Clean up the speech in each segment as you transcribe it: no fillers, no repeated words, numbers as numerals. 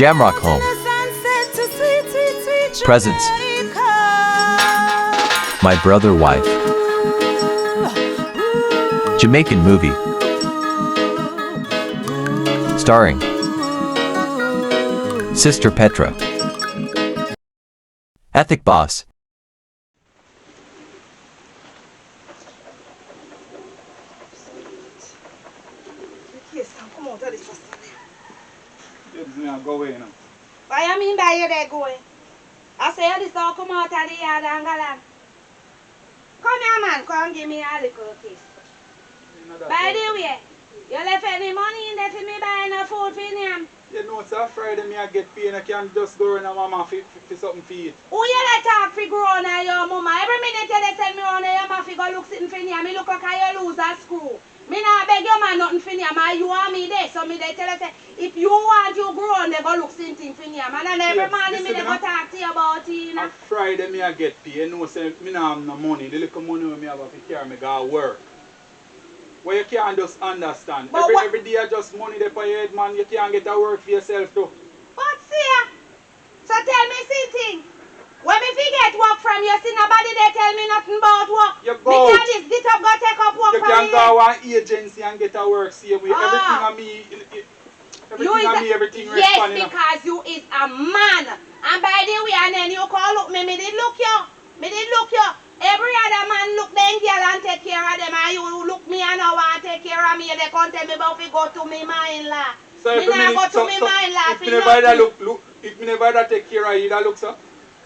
Jamrock Home. Presents. My Brother Wife Jamaican Movie. Starring Sister Petra. Ethic Boss. Go away now. Why you mean by you there going? I say this don't come out of the yard and go on. Come here man, come give me a little kiss. By the way, you left any money in there for me buying a food for him? You know it's a Friday me I get paid and I can't just go around and mama for something for eat. Who you let talk for grown and your mama? Every minute you tell me on your mama go look sitting for him. Me look like you lose a screw. Me not beg your man nothing for him. You want me there. So me they tell us if you want you grown, they go look something for him. And every morning me they go talk to you about it. You know? On Friday me I get paid. You know say me not have no money. The little money me have to carry me go work. Well, you can't just understand. Every day just money there for your head, man. You can't get a work for yourself too. But see, so tell me something. When me forget work from you, see nobody they tell me nothing about work. You go. Me can just get up, go take up work you from can me. go to an agency and get a work same way. Everything on me, everything yes, responding. because you is a man. And by the way, and then you call look me did look you. Me did look you. Every other man look them girl and take care of them, and you look me and I want to take care of me. They can't tell me about if go to me mother-in-law. So me not go to me mother-in-law. If me never look, if me never take care of you, that looks so.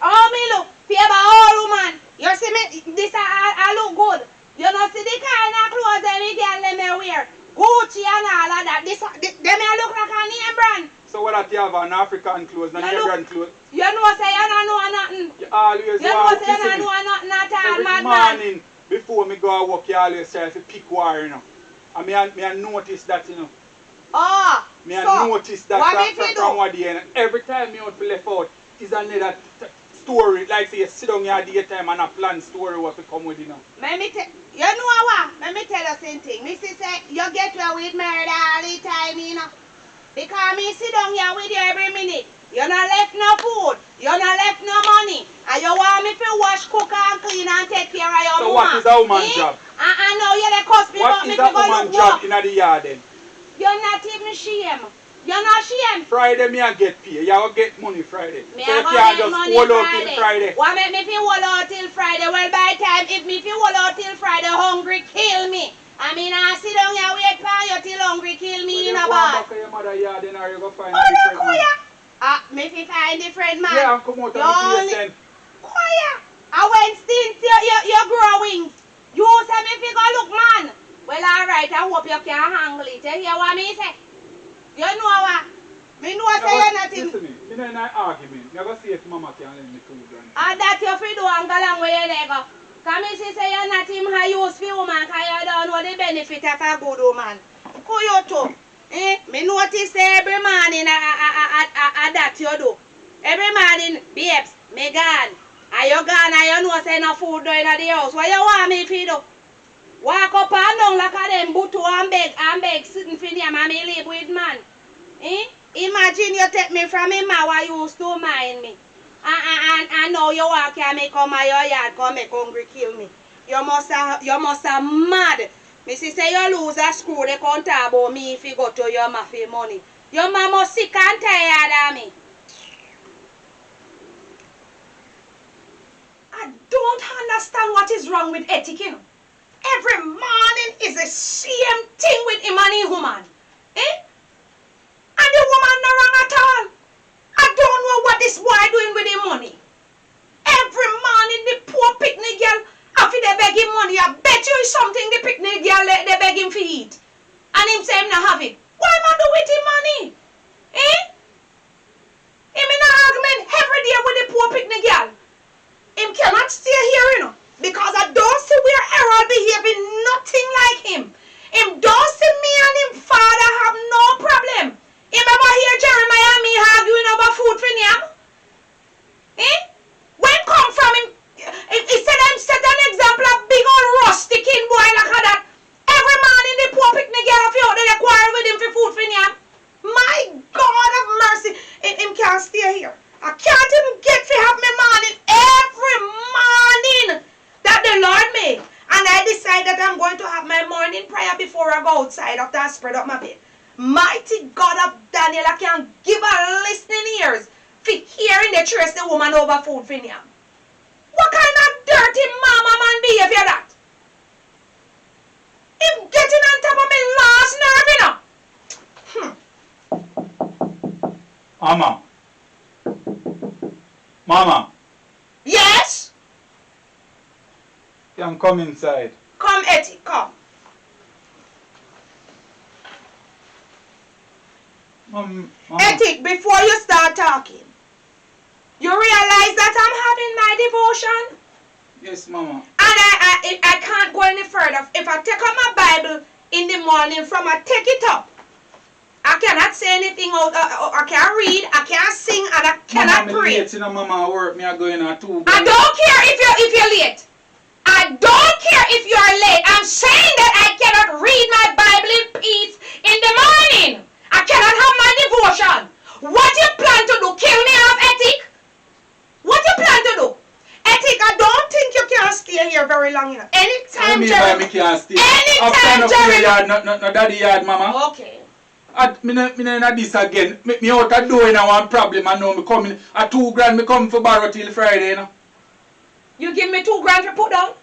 Oh, me look, favor all woman. You see me, this I look good. You know see the kind of clothes them girl them wear, Gucci and all of that. Them look like a name brand. So what that you have an African clothes, not name brand clothes? You know say you don't know nothing. You always you know say you don't know nothing at all, every morning before me go to work, you always try to pick war, you know. And me I notice that, you know. Oh, me I notice that what from what day, and every time me out to left out is another story. Like say you sit down here daytime and a plan story what to come with, you know. You know what? Let me tell you something. Me say you get away with murder all the time, you know. Because me sit down here with you every minute. You not left no food. You not left no money. And you want me to wash, cook and clean and take care of your so woman. So what is a woman's job? I know you they cost me what is a woman's job in the yard then? You're not even shame. You're not shame. Friday me I get paid. You will get money Friday. Me so you get can't just money hold out till Friday. What make me feel hold out till Friday? Well by time if me feel hold out till Friday hungry kill me. I mean, I sit down here wait for you till hungry kill me in a bar. You go back to your mother yard then or you go find a different man. Me fi find different man. Yeah, come out and see then. Quiet. I went since you're growing. You say me fi go look man. Well, alright, I hope you can handle it. You hear what me say? You know what? Me know say you're not in. Listen to me. Me not in an argument. You go see if mama can lend me food. And that you fi do and go along where you go. Because me say you're not him high use for woman because you don't know the benefit of a good woman. Who you to? Me notice every morning that you do. Every morning, babes, me gone. And you gone and you know say no food down in the house. What you want me to do? Walk up and down like a them butu and beg sitting for them and me live with man. Imagine you take me from him and what you used to mind me. And now you walk here, me come to your yard, come make hungry kill me. You must have mad. Me say you lose a screw, they can't talk about me if you go to your mafia money. Your mama sick and tired of me. I don't understand what is wrong with etiquette. Every morning is the same thing with him and his woman. And the woman not wrong at all. I don't know what this boy doing with the money. Every morning the poor picnic girl, after they beg him money, I bet you it's something the picnic girl they beg him for eat. And him say him not have it. Why not do with him money? Him in an argument every day with the poor picnic girl. Him cannot stay here, you know. Because I don't see where Errol behaving nothing like him. Him don't see me and him father have no outside after I spread up my bed. Mighty God of Daniel, I can give her listening ears for hearing the trace the woman over food for him. What kind of dirty mama man behavior that? Him getting on top of me last nerve, you know? Mama. Mama. Yes? You can come inside. Come, Etty, come. Mama. Etty, before you start talking, you realize that I'm having my devotion? Yes, Mama. And I can't go any further. If I take out my Bible in the morning from I take it up, I cannot say anything out. I can't read, I can't sing, and I cannot pray. Mama, work me are going at 2. I don't care if you're late. I don't care if you are late. I'm saying that I cannot read my Bible in peace in the morning. I cannot have my devotion. What you plan to do? Kill me off, Ethic? What you plan to do? Ethic, I don't think you can stay here very long enough. Anytime, Jeremy can't stay. Anytime, Jeremy. No daddy yard, Mama. Okay. Me not this again. Me out a door in one problem. I know me coming at $2,000. Me come for borrow till Friday, you know. You give me $2,000 to put down?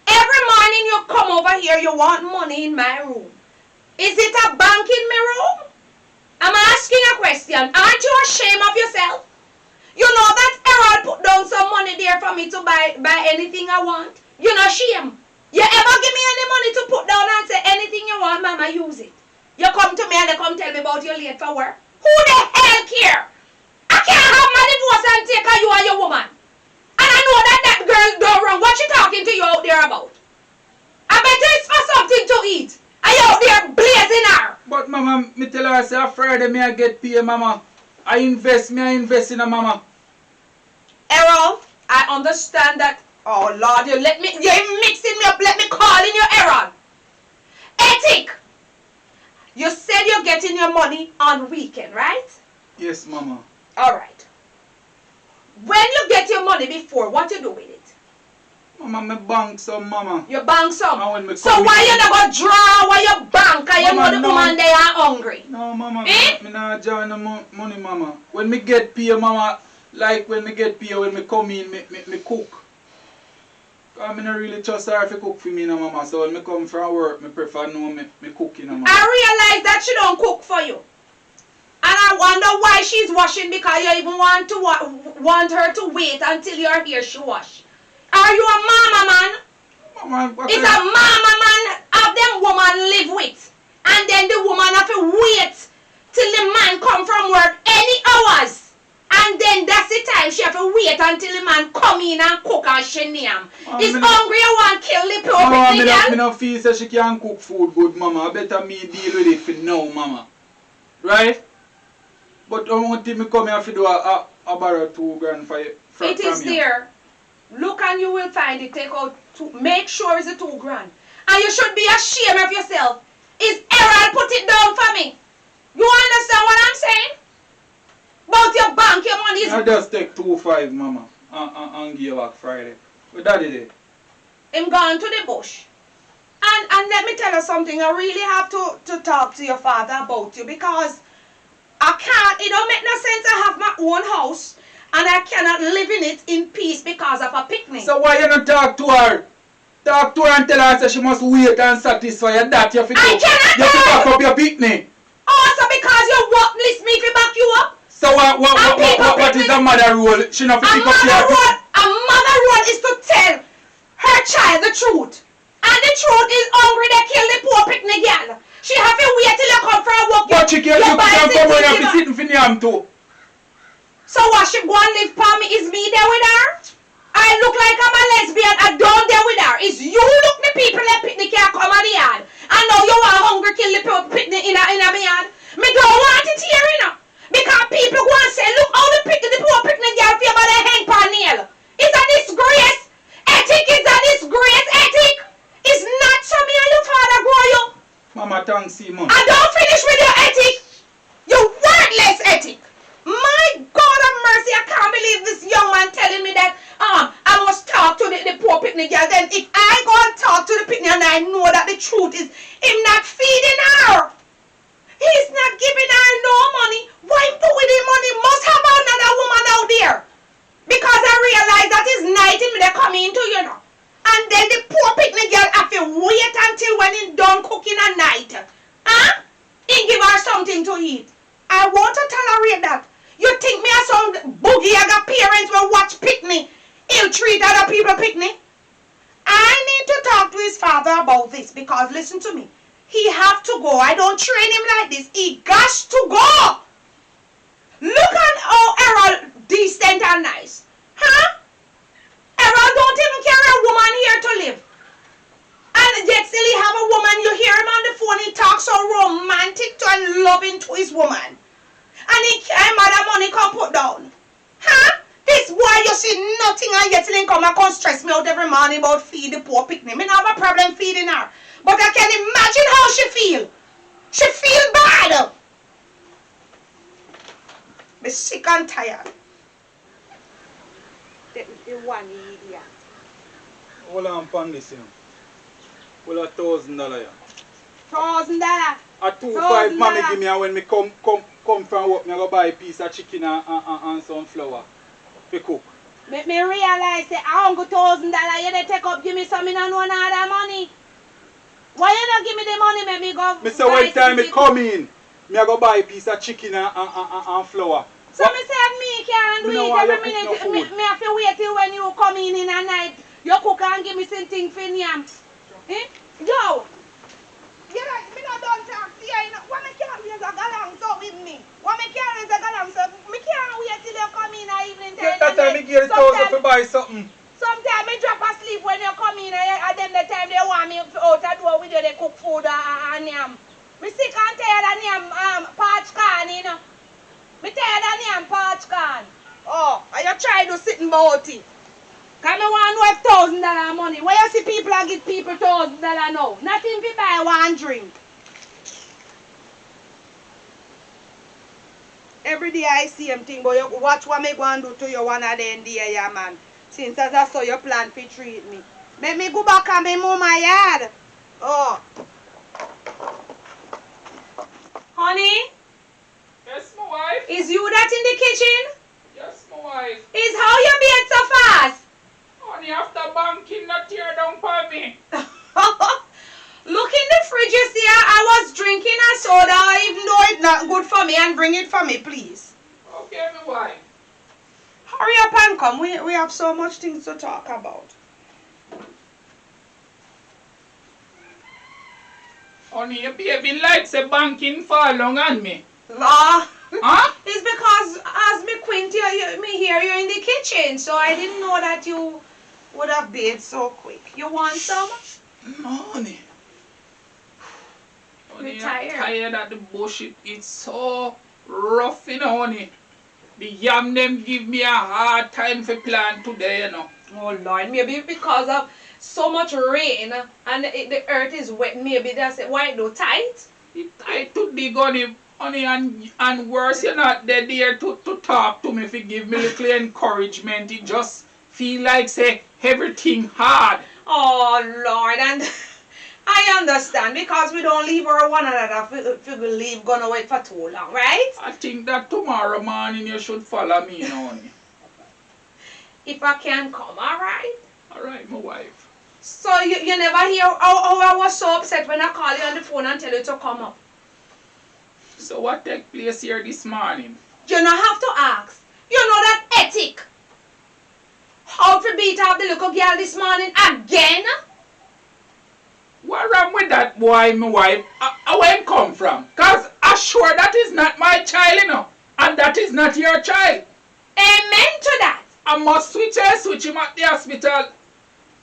Every morning you come over here, you want money in my room. Is it a bank in my room? I'm asking a question. Aren't you ashamed of yourself? You know that Errol put down some money there for me to buy anything I want. You're not ashamed. You ever give me any money to put down and say anything you want, Mama, use it. You come to me and they come tell me about you late for work. Who the hell care? I can't have my divorce and take her, you and your woman. And I know that girl done wrong. What she talking to you out there about? I bet it's for something to eat. Are you out there blazing her? But Mama, me tell her say Friday me I get paid, Mama. I invest in a Mama. Errol, I understand that. Oh Lord, you're mixing me up. Let me call in your Errol. Ethic. You said you're getting your money on weekend, right? Yes, Mama. Alright. When you get your money before, what you do with it? Mama, me bank some, Mama. You bank some. So come why you never draw why you bank? And you know the woman they are hungry. No, Mama. Eh? Me not draw no money, Mama. When me get paid, Mama, like when me get paid, when me come in, me cook. I not really trust her if you cook for me, no, Mama. So when me come from work, me prefer no me cooking, Mama. I realize that she don't cook for you. And I wonder why she's washing, because you even want her to wait until you're here she wash. Are you a mama man? Mama, what It's a mama man of them woman live with. And then the woman have to wait till the man come from work any hours. And then that's the time she have to wait until the man come in and cook and she name. Is hungry you want to kill the poor Mama, thing, me no feel say she can cook food good, Mama. I better me deal with it for now, Mama. Right? But I want me come here to do a borrow $2,000 for you. It is there. Look and you will find it. Take out make sure it's a $2,000. And you should be ashamed of yourself. Is Errol put it down for me? You understand what I'm saying? About your bank, your money is... I just take 2.5, Mama, and give back Friday. But daddy did. I'm gone to the bush. And let me tell you something. I really have to talk to your father about you, because I can't, it don't make no sense. I have my own house and I cannot live in it in peace because of a picnic. So why you not talk to her? Talk to her and tell her that she must wait and satisfy her that you have to I cannot you have to back up your picnic. Also because you won't list me to back you up. So what is the mother role? She not pick up your A mother role is to tell her child the truth. And the truth is hungry they kill the poor picnic girl. She have to wait till you come for a walk. But she can't come when you have to sit in Finiam too. So what, she go and live for me? Is me there with her? I look like I'm a lesbian. I don't there with her. It's you look the people that picnic can't come on the yard. I know you are hungry kill the poor picnic in a yard. Me don't want it here, you know. Because people go and say, look how the poor picnic girl feel about the hang pan nail. It's a disgrace. Ethic is a disgrace. Ethic is not so me and your father grow you. Mama, thanks you, Mom. I don't finish with your ethic. You worthless ethic. My God of mercy, I can't believe this young man telling me that I must talk to the poor picnic girl. Then if I go and talk to the picnic and I know that the truth is tolerate that. You think me as some boogie I got parents will watch picnic, ill treat other people picnic? I need to talk to his father about this because listen to me. He have to go. I don't train him like this. He got to go. Look at how Errol decent and nice. Huh? Errol don't even carry a woman here to live. And yet still he have a woman. You hear him on the phone. He talks so romantic to and loving to his woman. And he can't mother money come put down. Huh? This boy you see nothing and yet still he come and stress me out every morning about feed the poor picnic. Me not have a problem feeding her. But I can imagine how she feel. She feel bad. Me sick and tired. The one idiot. Hold on upon this, you know. Well, $1,000, yeah. $1,000. A 2-5 mommy give me and when me come from work, me go buy a piece of chicken and some flour to cook. Make me realize that I don't go $1,000. You dey take up, give me some, I don't know other money. Why you not give me the money, make me go? Me say one time me come in, me go buy a piece of chicken and flour. So me say me can't do it every minute. Me have to wait till when you come in a night. You cook and give me something for yam. Eh? Yo! You know, me not done talk to you, know. Why me can't raise a galang so with me? Why me can't raise a galang so? Me can't wait till you come in the evening time. That time me give you $1,000 to buy something. Sometimes me drop asleep when you come in and then the time they want me out the door with you, they cook food and yam. Me sick and tired of yam parch can, you know. Me tired of yam parch can. Oh, and you try to sit about it. Because me want to have $1,000 money. Where you see people and give people $1,000 now? Nothing to buy one drink. Every day I see him thing, but you watch what me go and do to you one of them day, yeah, man. Since I saw your plan to treat me. Let me go back and me move my yard. Oh. Honey? Yes, my wife. Is you that in the kitchen? Yes, my wife. Is how you being so fast? Honey, after banking, not tear down for me. Look in the fridge, you see, I was drinking a soda, even though it's not good for me, and bring it for me, please. Okay, my wife. Hurry up and come. We have so much things to talk about. Honey, your baby likes a banking fall long on me. Law. Huh? It's because as me quint me hear you in the kitchen, so I didn't know that you would have bathed so quick. You want some? No, honey. Honey, You're tired. I'm tired of the bullshit. It's so rough, you know, honey. The yam them give me a hard time for plan today, you know. Oh Lord, maybe because of so much rain and the earth is wet, maybe that's it. Why no tight? It tight to dig on him, honey, and worse, you're not there to talk to me if you give me a little encouragement. It just feel like say everything hard. Oh Lord, and I understand because we don't leave our one another if we leave gonna wait for too long, right? I think that tomorrow morning you should follow me, you know, honey. If I can come, alright? Alright, my wife. So you never hear how I was so upset when I called you on the phone and tell you to come up. So what took place here this morning? You don't have to ask. You know that ethic. How to beat up the little girl this morning again? What wrong with that boy, my wife? Where it come from? Cause I'm sure that is not my child, you know. And that is not your child. Amen to that. I must switch him at the hospital.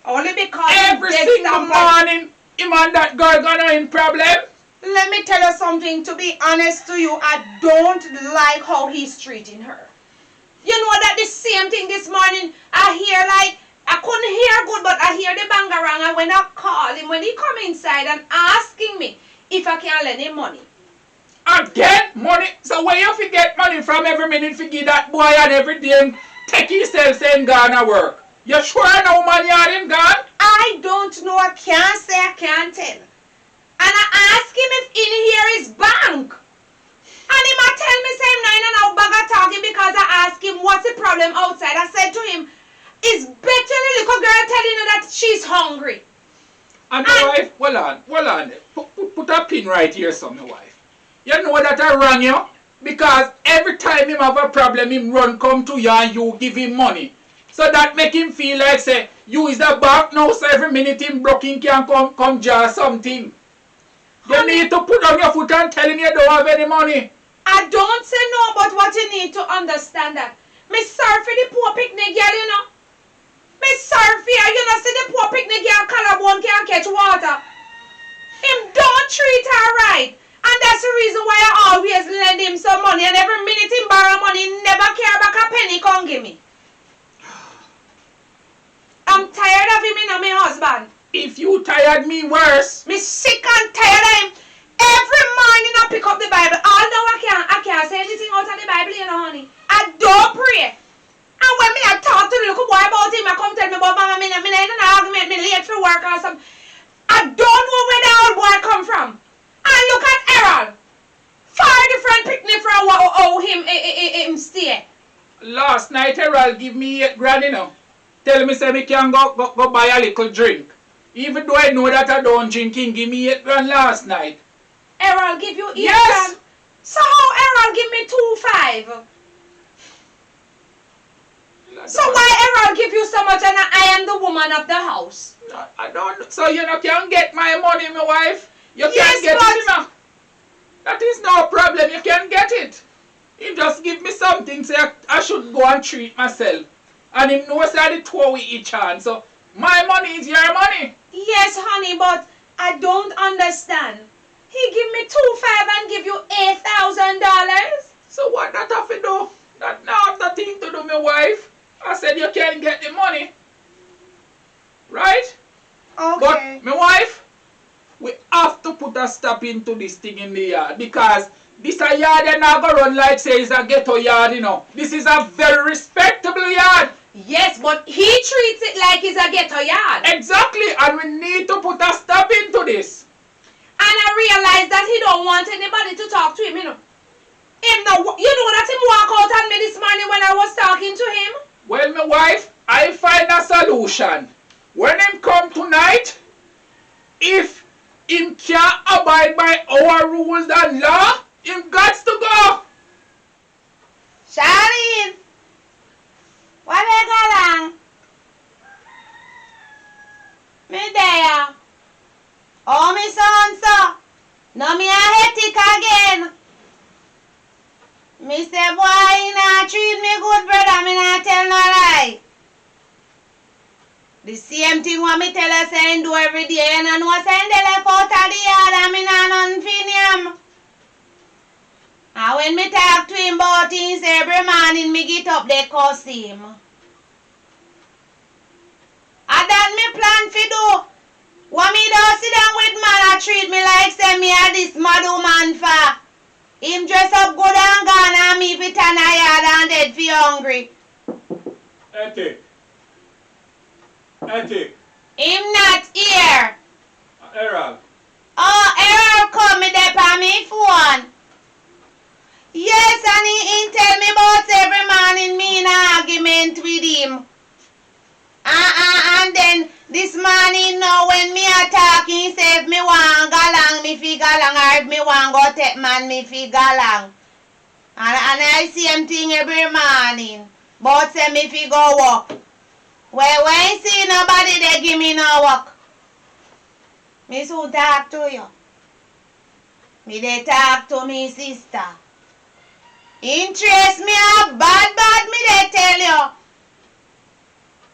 Only because Every single morning, him and that girl gonna in problem. Let me tell you something, to be honest to you, I don't like how he's treating her. You know that the same thing this morning, I hear like, I couldn't hear good, but I hear the bangarang, and when I call him, when he come inside and asking me if I can lend him money. Again, money? So where you fi get money from every minute fi give that boy and every day take himself saying gonna work? You sure no money on him gone? I don't know, I can't say, I can't tell. And I ask him if in here is bank. And he might tell me same nine and out bag of talking because I asked him what's the problem outside. I said to him, it's better the little girl telling her that she's hungry. And my wife, hold on. Put a pin right here, so my wife. You know that I rang you? Because every time him have a problem, him run come to you and you give him money. So that make him feel like say, you is the bank now, so every minute him broken can come jar something. You need to put on your foot and tell him you don't have any money. I don't say no, but what you need to understand that. Me sorry for the poor picnic girl, you know. Me sorry for her, you know, see the poor picnic girl collarbone can't catch water. Him don't treat her right. And that's the reason why I always lend him some money. And every minute him borrow money, he never care back a penny come give me. I'm tired of him, you know, my husband. If you tired, me worse. Me sick and tired of him. Every morning I pick up the Bible. Although I can't say anything out of the Bible, you know, honey. I don't pray. And when me I talk to the little boy about him, I come tell me about mama, me in an argument, me late for work or something. I don't know where the old boy come from. And look at Errol. 4 different picnic from how him stay. Last night, Errol give me 8 grand, you know. Tell me say me can go buy a little drink. Even though I know that I don't drink, he give me 8 grand last night. Errol give you 8 Yes. grand? So how Errol give me 2.5? So why Errol give you so much and I am the woman of the house? I don't. So you know can get my money, my wife. You Yes, can get but- it, you know. That is no problem. You can get it. He just give me something. Say I should go and treat myself. And him knows that the 2 we each hand. So my money is your money. Yes, honey, but I don't understand. He give me 2.5 and give you $8,000? So what that have to do? That not the thing to do, my wife. I said you can get the money. Right? Okay. But my wife, we have to put a stop into this thing in the yard because this a yard and not gonna run like say it's a ghetto yard, you know. This is a very respectable yard. Yes, but he treats it like it's a ghetto yard. Exactly, and we need to put a stop into this. And I realize that he don't want anybody to talk to him, you know. You know that him walk out on me this morning when I was talking to him? Well, my wife, I find a solution. When him come tonight, if him can't abide by our rules and law, him got to go. Charlene, what you go along? Me there. Oh, me son, so. No, me a hectic again. Me say, boy, you not treat me good, brother. Me not tell no lie. The same thing what me tell her say do every day. And I know say they left out of the yard and me not nothing for him. And when me talk to him about things every morning, me get up, they cuss him. And that me plan for do. What me don't sit down with man and treat me like say me a this mad woman for. Him dress up good and gone and me fit on a yard and dead for hungry. Ethic. Him not here. Errol. Oh, Errol come me there on me phone. Yes, and he tell me about every morning me in an argument with him. And then this morning now when me a talking, he say if me want go along, me fi go along, or if me want go take man, me fi go along. And I see him thing every morning. But say me fi go work. Well, when I see nobody, they give me no work. Me so talk to you. Me they talk to me sister. Interest me a bad, me they tell you.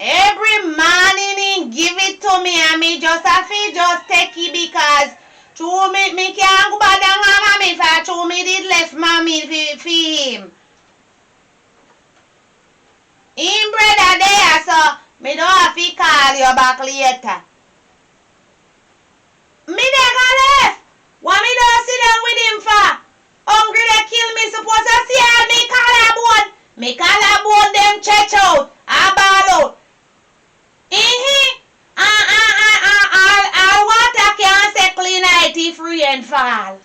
Every morning he give it to me and me just have to just take it because true me can't go back down on mommy for true me did left mommy for him. Him brother there so me don't have to call you back later. Me they go left. What me don't sit down with him for? Hungry they kill me suppose I see all me collarbone. Me collarbone them stretch out. I ball out. All water can't say clean it free and fall.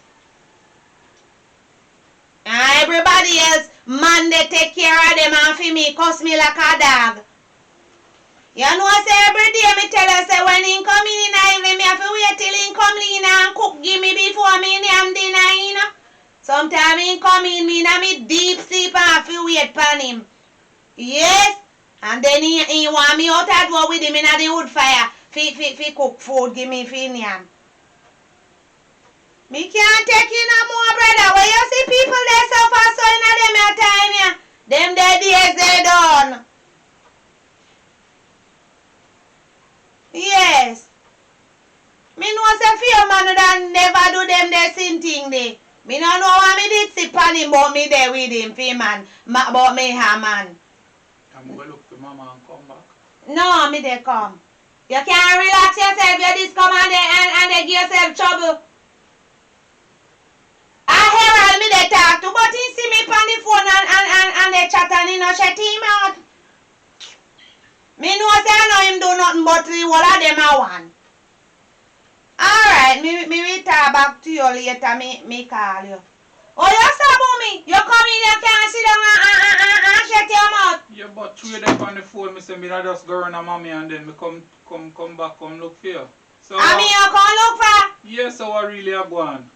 And everybody else, man, they take care of them and for me, cuss me like a dog. You know, say every day me tell her, say when he come in the evening, me have to wait till he come in and cook give me before me name dinner, you know. Sometimes he come in me in me deep sleep and I feel wait pan him. Yes. And then he want me out at door with him in the wood fire. Fi cook food, give me fi yam. Me can't take you no more, brother. When you see people they suffer so in them time here, them their days they done. Yes. Me know say few man that never do them their sin thing they. Me no know what me did see pan him but me there with him, fi man. But me ha man. I'm going to look for mama and come back. No, me they come. You can't relax yourself, you just come and they give yourself trouble. I Herald me they talk to, but he see me on the phone and they chat and he no shut him out. Me know say I know him do nothing but the whole of them a one. Alright, me will talk back to you later, me call you. Oh, you stop me. You come in, you can't sit down and shut your mouth. Yeah, but through them on the phone, me say me not just go around a mommy and then me come back, come look for you. So I mean, you come look for? yes, so I really are going.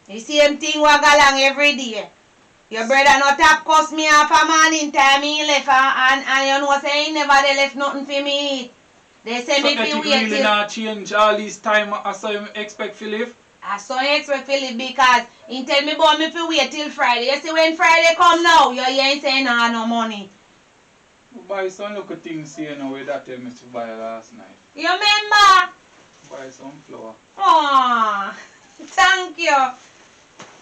The same thing we go along every day. Your brother not tap cuss me off a man in time he left and you know say he never they left nothing for me eat. They say So me that fi you wait really till not change all this time I saw you expect to live? I saw you expect to live because he tell me about me fi wait till Friday. You see when Friday come now, you ain't saying no money. Buy some little things here now with that tell me to buy last night. You remember? Buy some flour. Oh, thank you.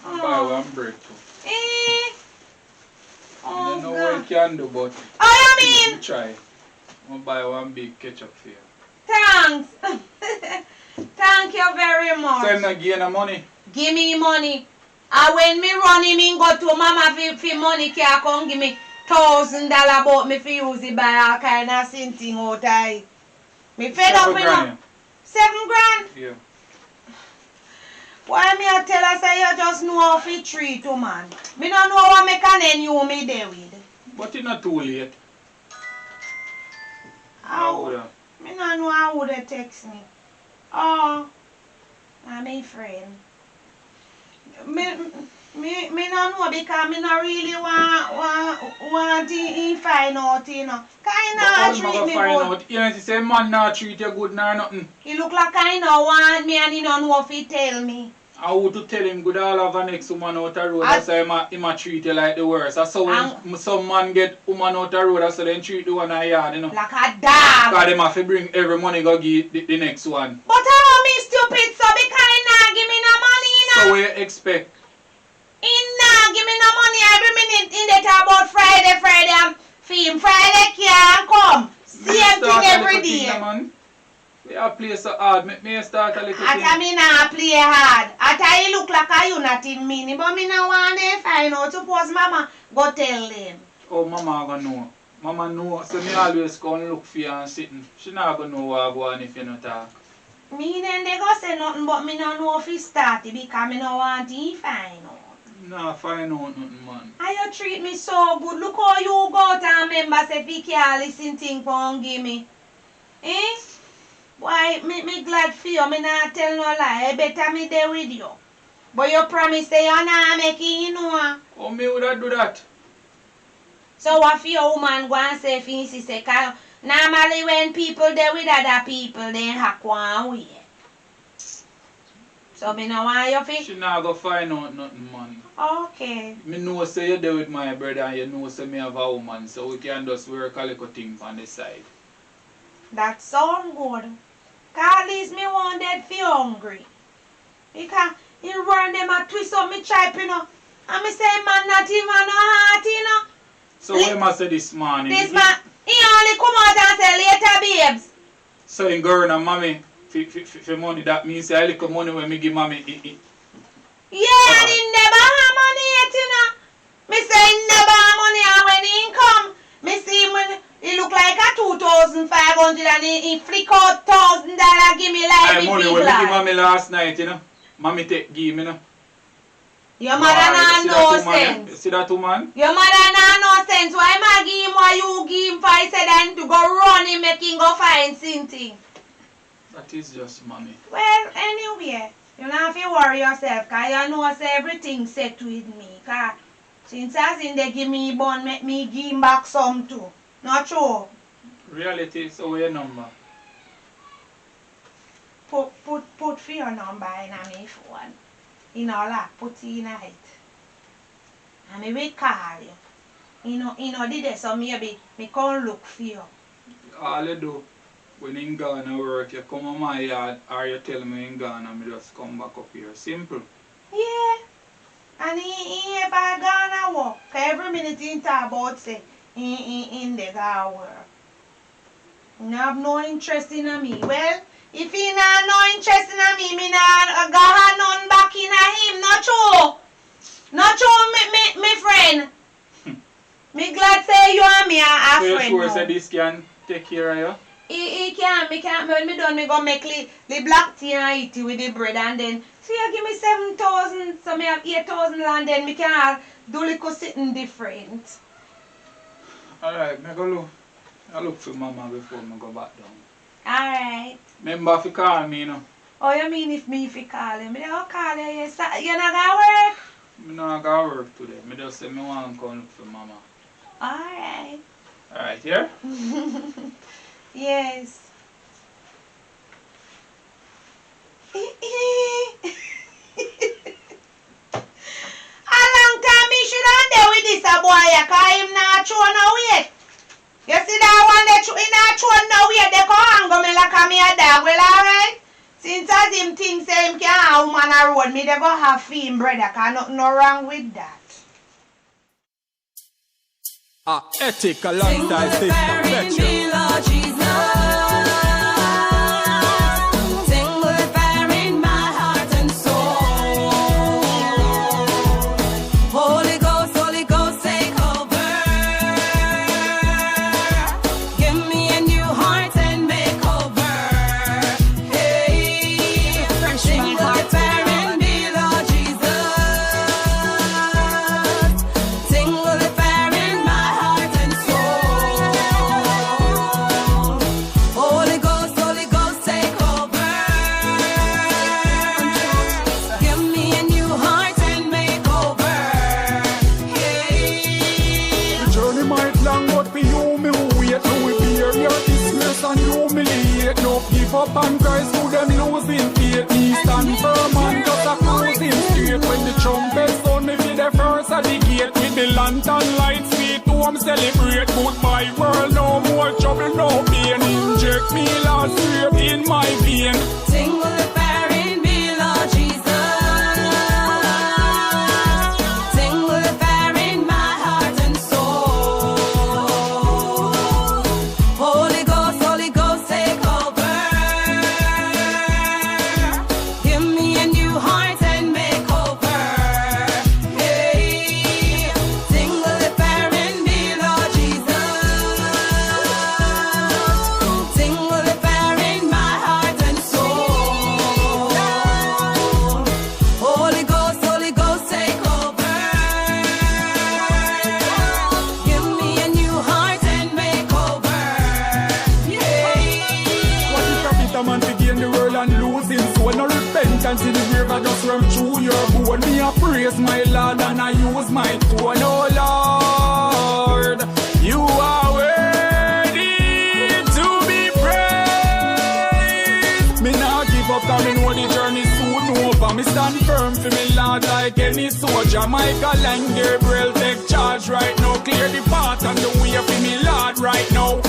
Buy one bread too. Eh. I don't know Oh, what you can do, but oh, you mean? me try. I'll buy one big ketchup for you. Thanks. Thank you very much. So I'm not getting the money. Give me money. And when me run him in go to mama fi money can come give me $1,000 about me fi use it buy all kind of sin thing out of it. Me fed up with no. 7 grand? Yeah. Why me I tell her say you just know how fi treat you man. Me no know what me can end you me there with. But it's not too late. How? Me no know how would they text me. Oh, I'm a friend. Me no know because me no really want to find out, you know. Kinda treat me good. You know, say man not treat you good nor nothing. He look like kinda want me and he don't know if he tell me. I would to tell him good all have a next woman out the road. That's why him a treat you like the worst. That's how when some man get woman out the road, that's how they treat the one in the yard, you know. Like a dog. Because them have to bring every money go give the next one. But how me stupid so because he not give me no money, you know. So what you expect? He not give me no money every minute in the talk about Friday film. Friday can't come. Same thing every day. We are play so hard. Me start a little thing. Ata me not play hard. Ata he look like a you not in meaning. But me no want to find out. Suppose mama go tell them. Oh, mama gonna know. Mama know. So me always go and look for you and sitting. She not gonna know what go on if you not talk. Me then they go say nothing but me no know if he start it because me no want to find out. Nah, find out nothing, man. And you treat me so good. Look how you go out and remember say if you can't listen thing for and give me. Eh? Why, me glad for you. Me not tell no lie. Better me there with you. But you promise say you not make it, you know. Oh, me would have do that. So what for your woman go and say for instance, say, cause normally when people there with other people, they hack one way. So me no want you fi. She not go find out nothing, man. Okay. Me know say you there with my brother and you know say me have a woman, so we can just work a little thing on the side. That sound good. Cause at least me want dead fi hungry. Because you run them a twist up me tripe, you know. And me say man not even no heart, you know. So what am I say this morning? This man, he only come out and say later babes. So in girl and mommy for money, that means say a little money when me give mommy Yeah, and he never have money yet, you know. Me say he never have money and when he come, me see him when he look like a 2,500 and he flick out $1,000 give me like I money when me give mommy last night, you know. Mommy take give me, you know. Your mother not no sense. See that woman? Your mother not no sense. Why ma give him what you give him for? He said then to go run him make him go find something. That is just mommy. Well, anyway, You don't have to worry yourself, because you know say everything set with me. Because since I seen they give me bun, make me give him back some too. Not true. Reality is over your number. Put for your number in my phone. You know, like, put it in it. And me will call you. You know, did it, so maybe me come look for you. All you do, when in Ghana work, you come on my yard or you tell me in Ghana, me just come back up here. Simple. Yeah. And he ever gonna work. Every minute he talk about say, in the Ghana work. You have no interest in me. Well, if he not no interest in me, me not got none back in him. Not true. Not true, me friend. Me glad say you and me are So friend. you sure now. say this can take care of you? He can't, when me done, me go make the black tea and eat it with the bread, and then, so you give me 7,000, so me have 8,000, and then me can do little sitting different. Alright, me go look for mama before me go back down. Alright. Remember if you call me, you know. Oh, you mean if you call him? Me don't call you, yes. You not gonna work? Me not got work today. Me just say me want to come look for mama. Alright. Alright, yeah? Yes. A long time he should have there with this boy, because him not show no weight. You see that one that he not show no weight, they come and go me like me a dog. Well, alright? Since as him think say him can't have woman a road, me they go have for him brother, because nothing no wrong with that. Ethic, a long time thing. Petra. Up and Christ who them losing faith. Me stand firm and just a cruising straight. When the trumpet sound me be the first at the gate. With the lantern lights we to home celebrate. Goodbye world, no more trouble, no pain. Inject me last year in my vein. Sing with the fire in me, Lord Jesus. Sing with the fire in my heart and soul. Holy Ghost, take over. Give me a new heart and make over. Hey, sing with the fire in me, Lord Jesus. Sing with the fire in my heart and soul. Holy Ghost, take over. Give me a new heart and make over. What if a bitter man to gain the world and lose him soul? No repentance in the grave, I just run through your bone. Me a praise my Lord and I use my tone. Oh Lord, you are worthy to be praised. Me not give up, cause me know the journey soon over. Me stand firm for me Lord like any soldier. Michael and Gabriel take charge right now. Clear the path and the way for me Lord right now.